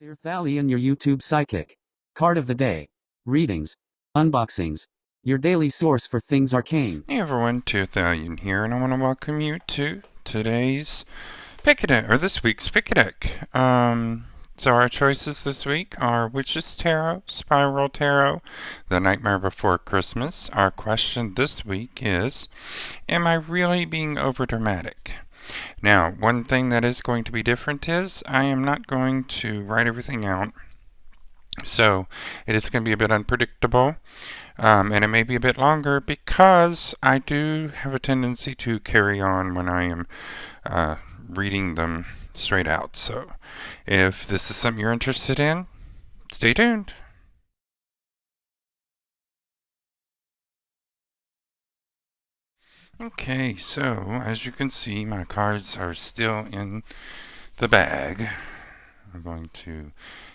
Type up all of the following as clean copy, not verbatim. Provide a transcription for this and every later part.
Dear Thalion, your YouTube psychic. Card of the day. Readings. Unboxings. Your daily source for things arcane. Hey everyone, Thalion here, and I want to welcome you to today's pick a deck, or this week's pick a deck. So our choices this week are Witch's Tarot, Spiral Tarot, The Nightmare Before Christmas. Our question this week is, am I really being overdramatic? Now, one thing that is going to be different is I am not going to write everything out. So it is going to be a bit unpredictable, and it may be a bit longer because I do have a tendency to carry on when I am reading them straight out. So if this is something you're interested in, stay tuned. Okay, so as you can see, my cards are still in the bag. I'm going to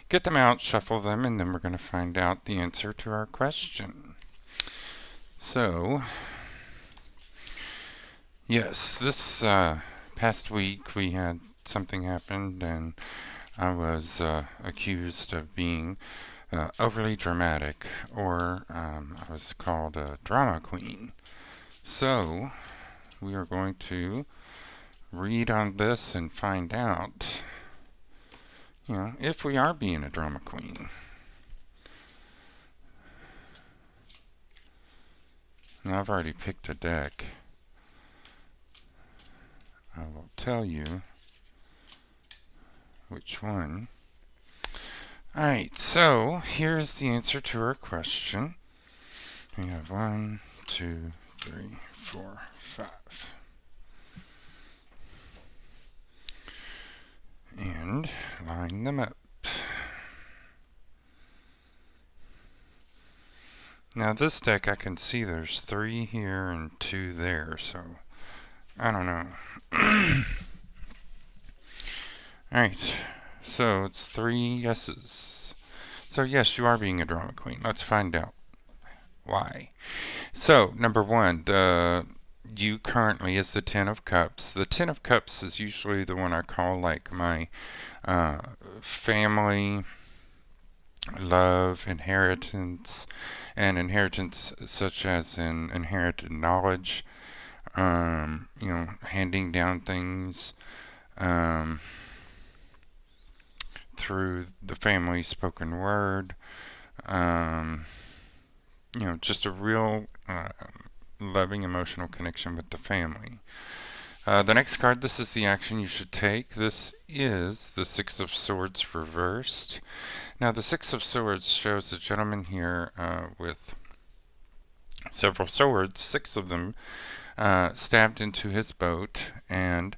get them out, shuffle them, and then we're going to find out the answer to our question. So, yes, this past week we had something happen, and I was accused of being overly dramatic, or I was called a drama queen. So, we are going to read on this and find out, if we are being a drama queen. Now, I've already picked a deck. I will tell you which one. Alright, so here's the answer to our question. We have 1, 2, 3, 4, 5. And line them up. Now this deck, I can see there's 3 here and 2 there, so I don't know. Alright, so it's 3 yeses. So yes, you are being a drama queen. Let's find out why. So, number 1, you currently is the Ten of Cups. The Ten of Cups is usually the one I call like my family, love, inheritance, and inheritance such as in inherited knowledge, handing down things through the family spoken word, just a real loving emotional connection with the family. The next card, this is the action you should take. This is the Six of Swords reversed. Now, the Six of Swords shows a gentleman here with several swords, 6 of them, stabbed into his boat. And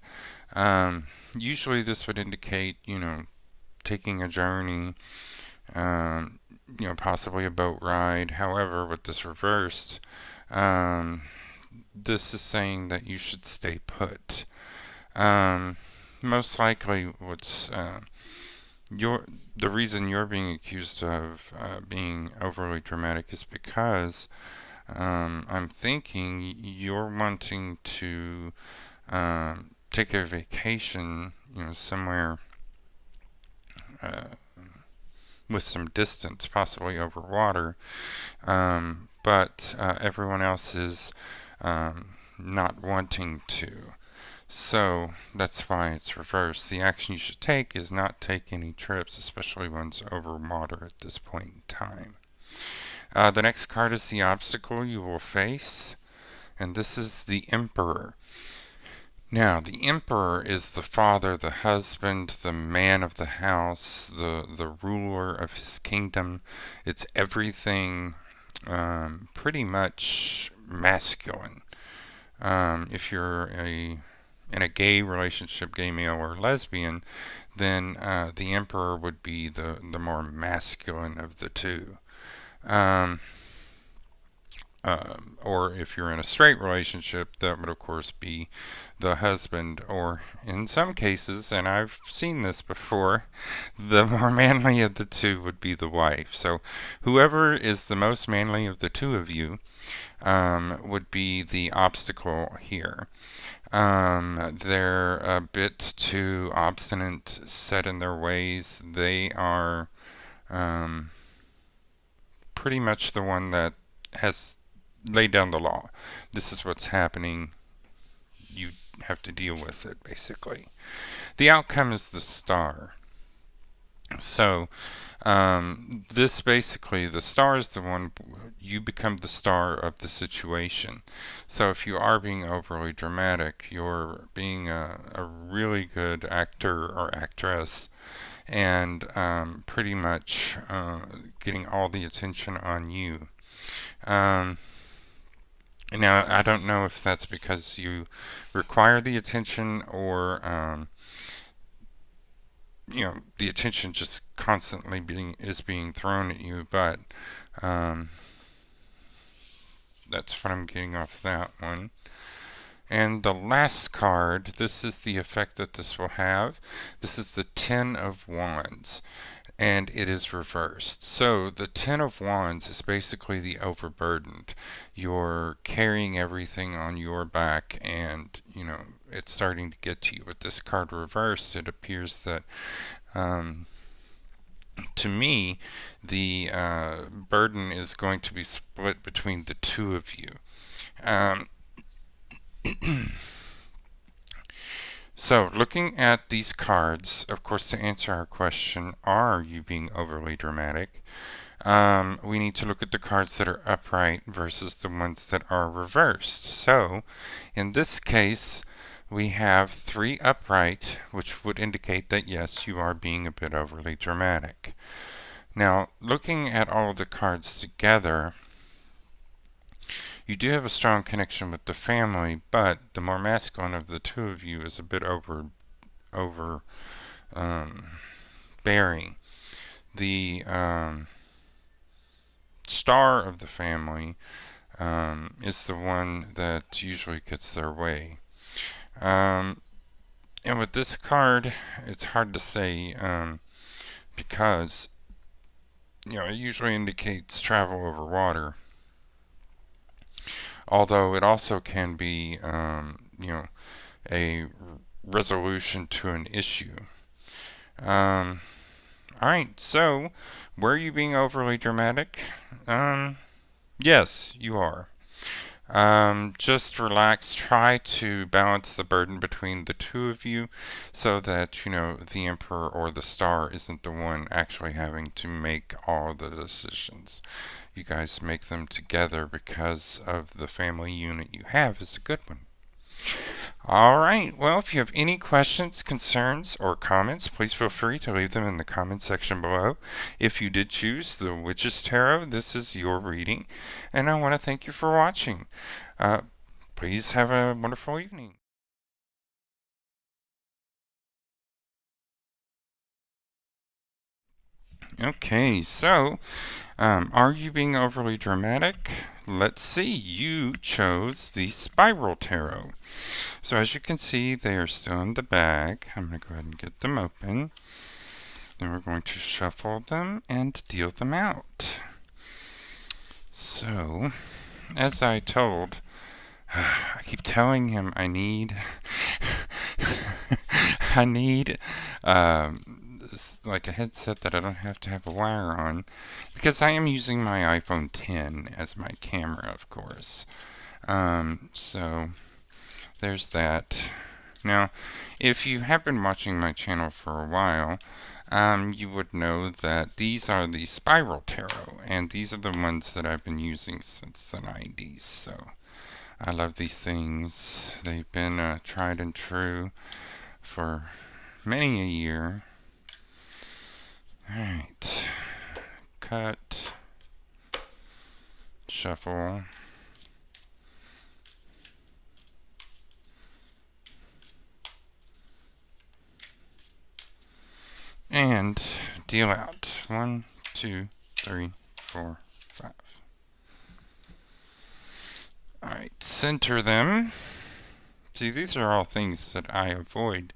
usually this would indicate, taking a journey, possibly a boat ride. However, with this reversed, this is saying that you should stay put. Most likely what's the reason you're being accused of being overly dramatic is because I'm thinking you're wanting to take a vacation, somewhere with some distance, possibly over water, but everyone else is not wanting to. So that's why it's reversed. The action you should take is not take any trips, especially ones over water at this point in time. The next card is the obstacle you will face, and this is the Emperor. Now, the Emperor is the father, the husband, the man of the house, the ruler of his kingdom. It's everything pretty much masculine. If you're in a gay relationship, gay male or lesbian, then the Emperor would be the more masculine of the two. or if you're in a straight relationship, that would of course be the husband, or in some cases, and I've seen this before, the more manly of the two would be the wife. So whoever is the most manly of the two of you would be the obstacle here. They're a bit too obstinate, set in their ways. They are pretty much the one that has laid down the law. This is what's happening. You have to deal with it, basically. The outcome is the star. So, this basically, the star is the one, you become the star of the situation. So if you are being overly dramatic, you're being a really good actor or actress, and pretty much getting all the attention on you. Now, I don't know if that's because you require the attention, or the attention just constantly is being thrown at you, but that's what I'm getting off that one. And the last card, this is the effect that this will have. This is the Ten of Wands, and it is reversed. So the Ten of Wands is basically the overburdened. You're carrying everything on your back, and it's starting to get to you. With this card reversed, it appears that to me, the burden is going to be split between the two of you. So, looking at these cards, of course, to answer our question, are you being overly dramatic? We need to look at the cards that are upright versus the ones that are reversed. So, in this case, we have 3 upright, which would indicate that yes, you are being a bit overly dramatic. Now, looking at all of the cards together, you do have a strong connection with the family, but the more masculine of the two of you is a bit bearing. The star of the family is the one that usually gets their way. And with this card, it's hard to say because it usually indicates travel over water. Although it also can be, a resolution to an issue. Alright, so, were you being overly dramatic? Yes, you are. Just relax, try to balance the burden between the two of you so that, the Emperor or the Star isn't the one actually having to make all the decisions. You guys make them together because of the family unit you have is a good one. Alright, well, if you have any questions, concerns, or comments, please feel free to leave them in the comments section below. If you did choose the Witch's Tarot, this is your reading, and I want to thank you for watching. Please have a wonderful evening. Okay, so, are you being overly dramatic? Let's see, you chose the Spiral Tarot. So as you can see, they are still in the bag. I'm going to go ahead and get them open. Then we're going to shuffle them and deal them out. So, as I keep telling him I need like a headset that I don't have to have a wire on, because I am using my iPhone 10 as my camera, of course. So there's that. Now, if you have been watching my channel for a while, you would know that these are the Spiral Tarot, and these are the ones that I've been using since the 90s. So I love these things. They've been tried and true for many a year. Alright, cut, shuffle, and deal out. 1, 2, 3, 4, 5. Alright, center them. See, these are all things that I avoid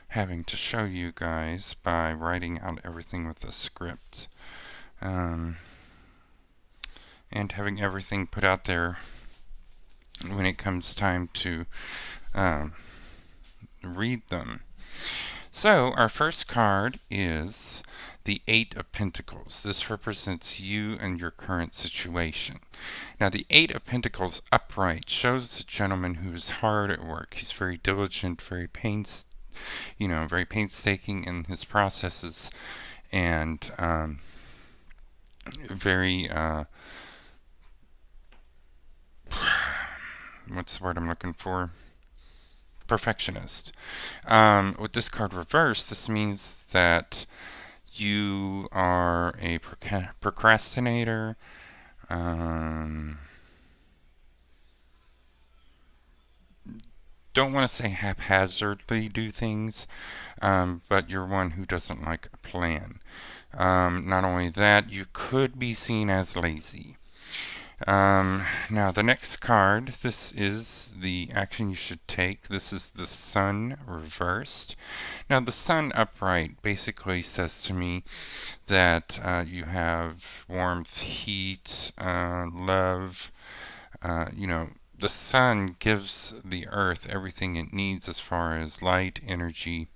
having to show you guys by writing out everything with a script. And having everything put out there when it comes time to read them. So, our first card is the Eight of Pentacles. This represents you and your current situation. Now, the Eight of Pentacles upright shows a gentleman who is hard at work. He's very diligent, very very painstaking in his processes, and very what's the word I'm looking for? Perfectionist. With this card reversed, this means that you are a procrastinator. Don't want to say haphazardly do things, but you're one who doesn't like a plan. Not only that, you could be seen as lazy. Now, the next card, this is the action you should take. This is the Sun reversed. Now, the Sun upright basically says to me that you have warmth, heat, love. The Sun gives the Earth everything it needs as far as light, energy,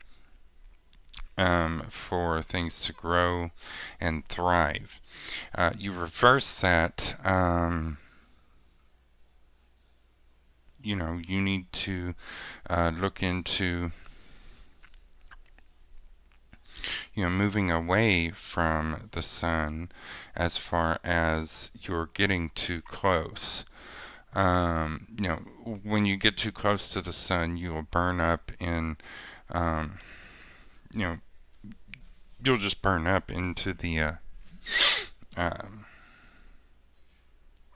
for things to grow and thrive. You reverse that, you need to look into, moving away from the Sun as far as you're getting too close. When you get too close to the Sun, you will burn up in, you'll just burn up into the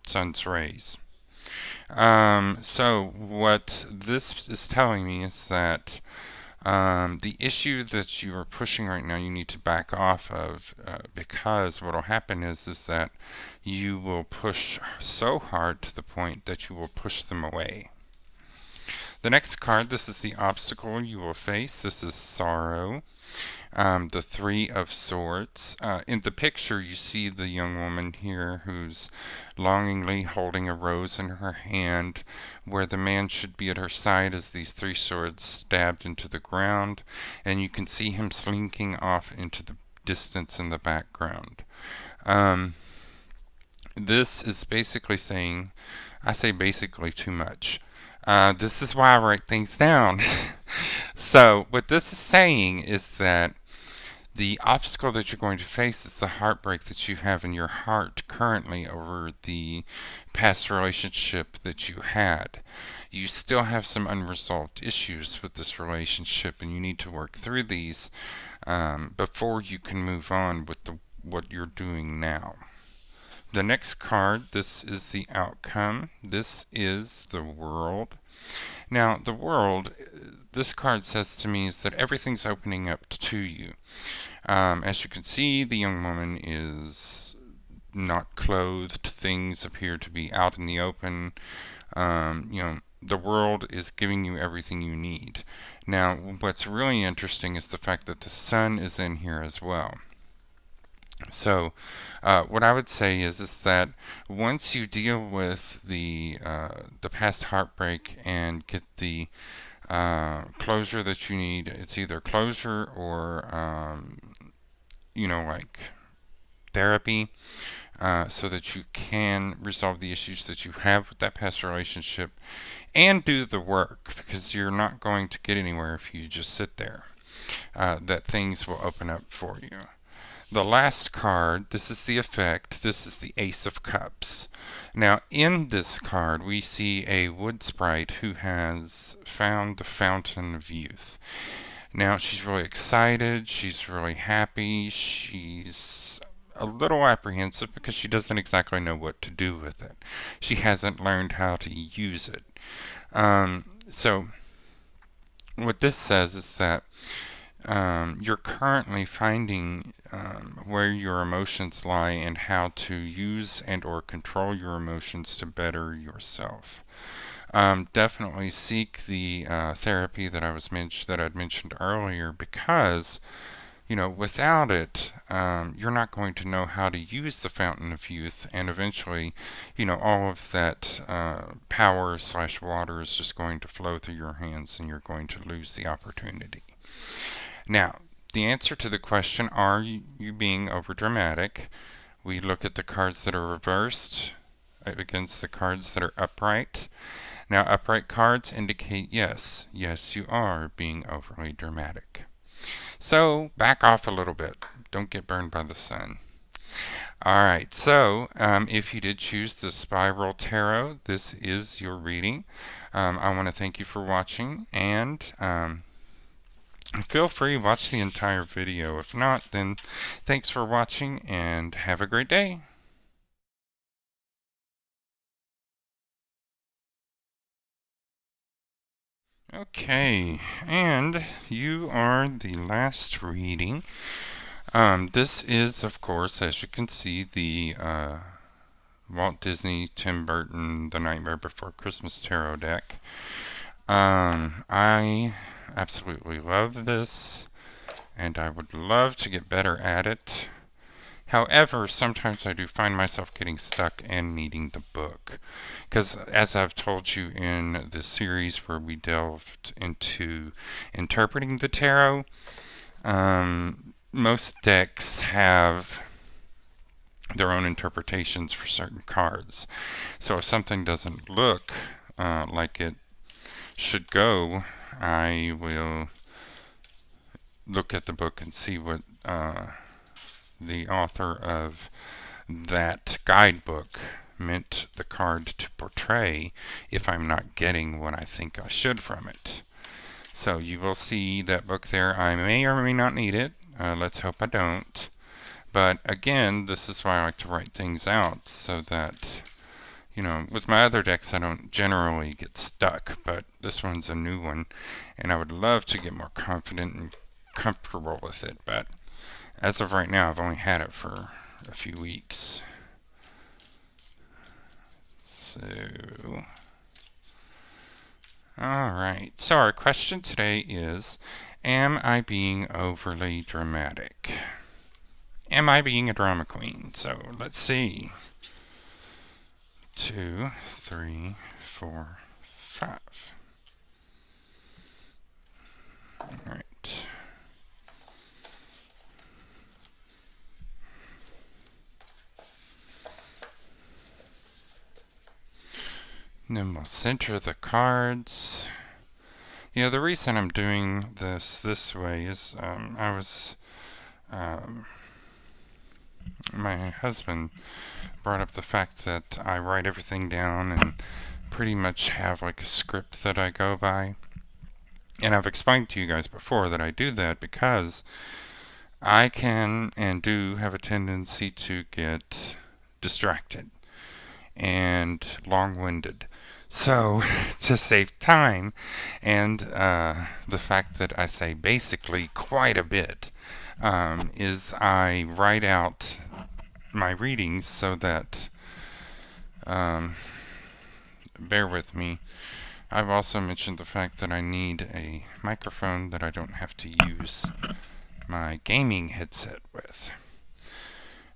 sun's rays. So what this is telling me is that the issue that you are pushing right now, you need to back off of, because what will happen is that you will push so hard to the point that you will push them away. The next card, this is the obstacle you will face. This is sorrow. The Three of Swords. In the picture, you see the young woman here who's longingly holding a rose in her hand, where the man should be at her side as these three swords stabbed into the ground, and you can see him slinking off into the distance in the background. This is basically saying, I say basically too much. This is why I write things down. So, what this is saying is that the obstacle that you're going to face is the heartbreak that you have in your heart currently over the past relationship that you had. You still have some unresolved issues with this relationship, and you need to work through these before you can move on with what you're doing now. The next card, this is the outcome. This is the World. Now, the World, this card says to me is that everything's opening up to you. As you can see, the young woman is not clothed. Things appear to be out in the open. The world is giving you everything you need. Now, what's really interesting is the fact that the Sun is in here as well. So, what I would say is that once you deal with the past heartbreak and get the closure that you need, it's either closure or like therapy, so that you can resolve the issues that you have with that past relationship and do the work, because you're not going to get anywhere if you just sit there. That things will open up for you. The last card, this is the effect. This is the Ace of Cups. Now, in this card, we see a wood sprite who has found the fountain of youth. Now, she's really excited. She's really happy. She's a little apprehensive because she doesn't exactly know what to do with it. She hasn't learned how to use it. So, what this says is that you're currently finding where your emotions lie and how to use and or control your emotions to better yourself. Definitely seek the therapy that I'd mentioned earlier, because without it, you're not going to know how to use the fountain of youth, and eventually, all of that power slash water is just going to flow through your hands, and you're going to lose the opportunity. Now, the answer to the question, are you being overdramatic? We look at the cards that are reversed against the cards that are upright. Now, upright cards indicate yes, you are being overly dramatic. So, back off a little bit. Don't get burned by the sun. Alright, so if you did choose the Spiral Tarot, this is your reading. I want to thank you for watching, and feel free to watch the entire video. If not, then thanks for watching and have a great day. Okay, and you are the last reading. This is, of course, as you can see, the Walt Disney, Tim Burton, The Nightmare Before Christmas Tarot deck. I absolutely love this, and I would love to get better at it. However, sometimes I do find myself getting stuck and needing the book. Because, as I've told you in the series where we delved into interpreting the tarot, most decks have their own interpretations for certain cards. So if something doesn't look like it should go, I will look at the book and see what the author of that guidebook meant the card to portray, if I'm not getting what I think I should from it. So you will see that book there. I may or may not need it. Let's hope I don't. But again, this is why I like to write things out, so that, with my other decks I don't generally get stuck, but this one's a new one, and I would love to get more confident and comfortable with it, but as of right now, I've only had it for a few weeks. So, alright, so our question today is, am I being overly dramatic? Am I being a drama queen? So, let's see. 2, 3, 4, 5. Alright. Then we'll center the cards. The reason I'm doing this way is my husband brought up the fact that I write everything down and pretty much have like a script that I go by. And I've explained to you guys before that I do that because I can and do have a tendency to get distracted and long-winded. So, to save time, and the fact that I say basically quite a bit, is I write out my readings so that, bear with me, I've also mentioned the fact that I need a microphone that I don't have to use my gaming headset with.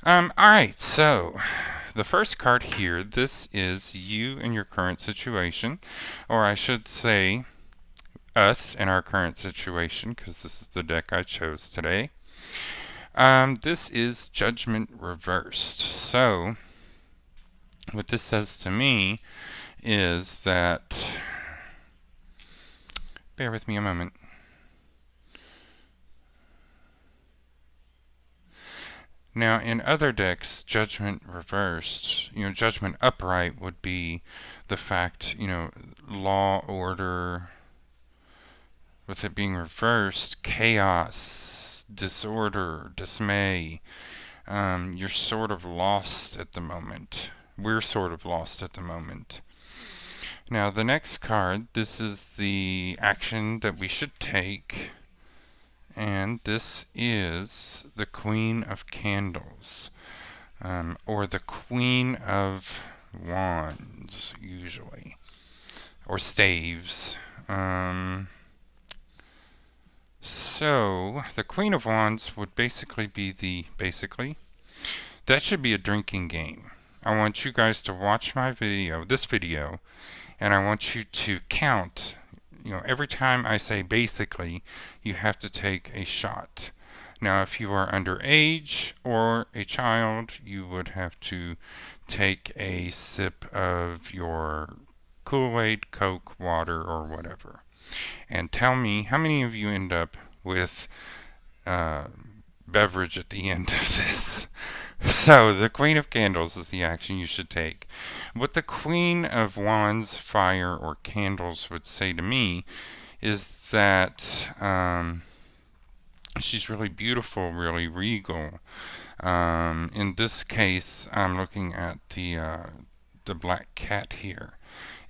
Alright, so the first card here, this is you in your current situation, or I should say us in our current situation, because this is the deck I chose today. This is Judgment Reversed. So, what this says to me is that, bear with me a moment. Now, in other decks, Judgment Reversed, Judgment Upright would be the fact, law, order, with it being reversed, chaos, disorder, dismay. You're sort of lost at the moment. We're sort of lost at the moment. Now, the next card, this is the action that we should take. and this is the Queen of Candles, or the Queen of Wands, usually, or staves. So, the Queen of Wands would basically be that should be a drinking game. I want you guys to watch this video, and I want you to count. Every time I say basically, you have to take a shot. Now, if you are underage or a child, you would have to take a sip of your Kool-Aid, Coke, water, or whatever. And tell me how many of you end up with beverage at the end of this. So, the Queen of Candles is the action you should take. What the Queen of Wands, fire, or candles would say to me is that she's really beautiful, really regal. In this case, I'm looking at the black cat here.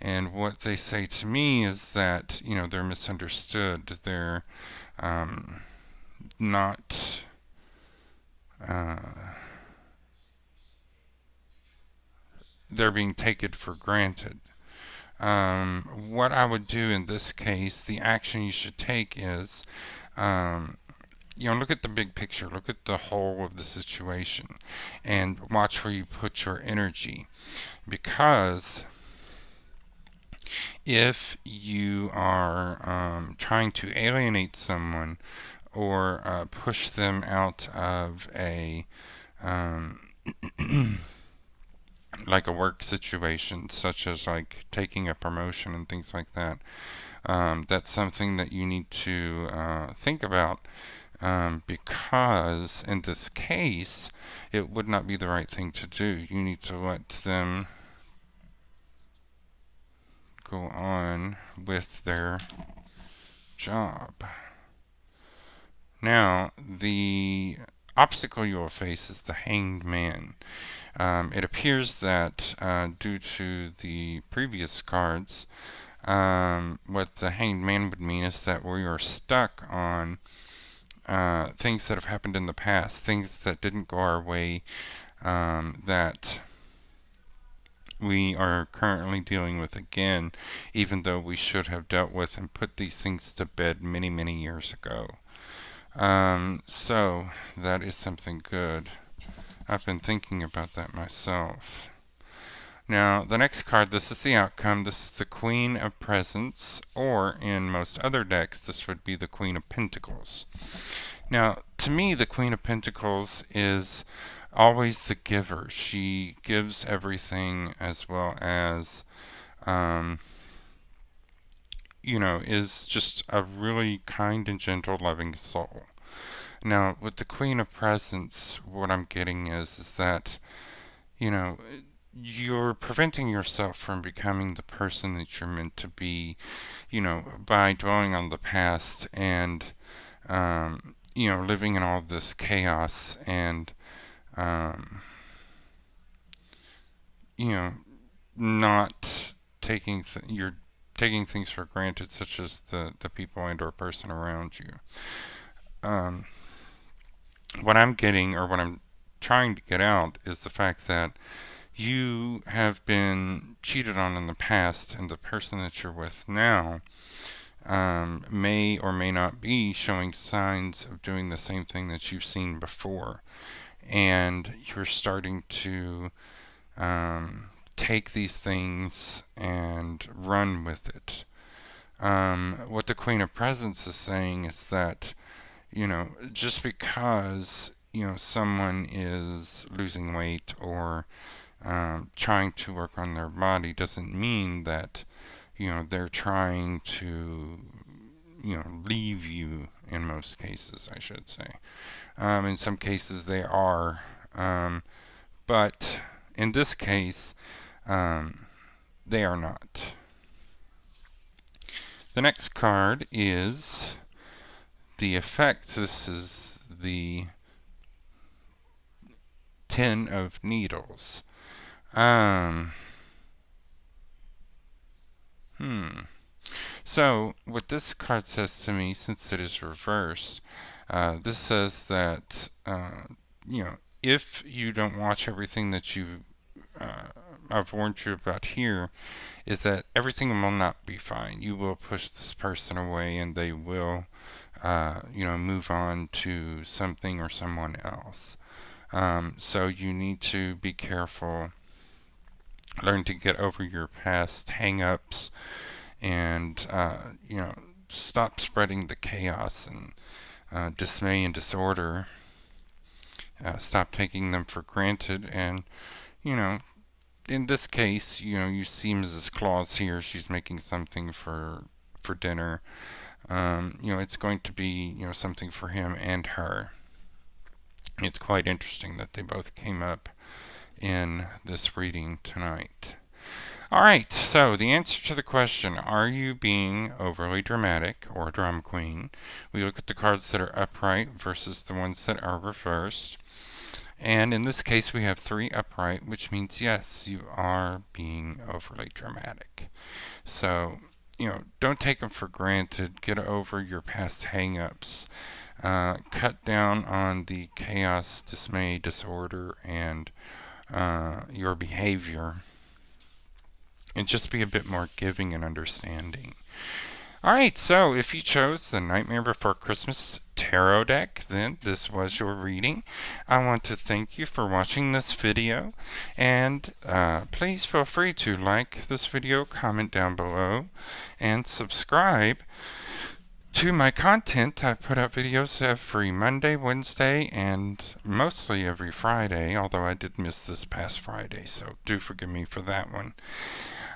And what they say to me is that, they're misunderstood. They're not... they're being taken for granted. What I would do in this case, the action you should take is, look at the big picture, look at the whole of the situation, and watch where you put your energy. Because if you are trying to alienate someone or push them out of a like a work situation, such as like taking a promotion and things like that, that's something that you need to think about, because in this case, it would not be the right thing to do. You need to let them go on with their job. Now, the obstacle you will face is the Hanged Man. It appears that due to the previous cards, what the Hanged Man would mean is that we are stuck on things that have happened in the past, things that didn't go our way, that we are currently dealing with again, even though we should have dealt with and put these things to bed many, many years ago. So that is something good. I've been thinking about that myself. Now, the next card, this is the outcome. This is the Queen of Presents, or in most other decks, this would be the Queen of Pentacles. Now, to me, the Queen of Pentacles is always the giver. She gives everything, as well as, is just a really kind and gentle, loving soul. Now, with the Queen of Presents, what I'm getting is that, you're preventing yourself from becoming the person that you're meant to be, by dwelling on the past and, living in all this chaos and, not taking, you're taking things for granted, such as the people and or person around you. What I'm getting, or what I'm trying to get out, is the fact that you have been cheated on in the past, and the person that you're with now may or may not be showing signs of doing the same thing that you've seen before. And you're starting to take these things and run with it. What the Queen of Presents is saying is that, just because, someone is losing weight or trying to work on their body doesn't mean that, they're trying to, leave you, in most cases, I should say. In some cases they are, but in this case, they are not. The next card is the effect. This is the Ten of Needles. So, what this card says to me, since it is reversed, This says that, if you don't watch everything that I've warned you about here, is that everything will not be fine. You will push this person away and they will, move on to something or someone else. So you need to be careful, learn to get over your past hang-ups, and, stop spreading the chaos and dismay and disorder. Stop taking them for granted. And, you know, in this case, you see Mrs. Claus here. She's making something for dinner. It's going to be, something for him and her. It's quite interesting that they both came up in this reading tonight. All right, so the answer to the question, are you being overly dramatic or drama queen? We look at the cards that are upright versus the ones that are reversed. And in this case, we have 3 upright, which means yes, you are being overly dramatic. So, don't take them for granted. Get over your past hang-ups. Cut down on the chaos, dismay, disorder, and your behavior. And just be a bit more giving and understanding. Alright, so if you chose the Nightmare Before Christmas tarot deck, then this was your reading. I want to thank you for watching this video, and please feel free to like this video, comment down below, and subscribe to my content. I put out videos every Monday, Wednesday, and mostly every Friday, although I did miss this past Friday, so do forgive me for that one.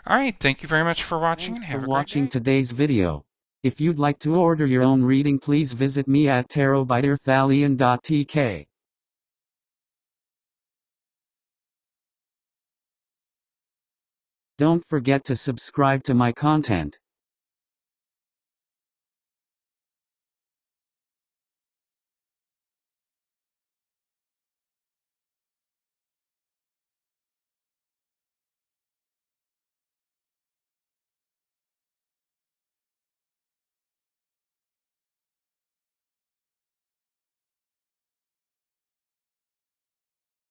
Alright, thank you very much for watching. Thanks and have for a great watching day. today's video. If you'd like to order your own reading, please visit me at tarotbyderthalion.tk. Don't forget to subscribe to my content.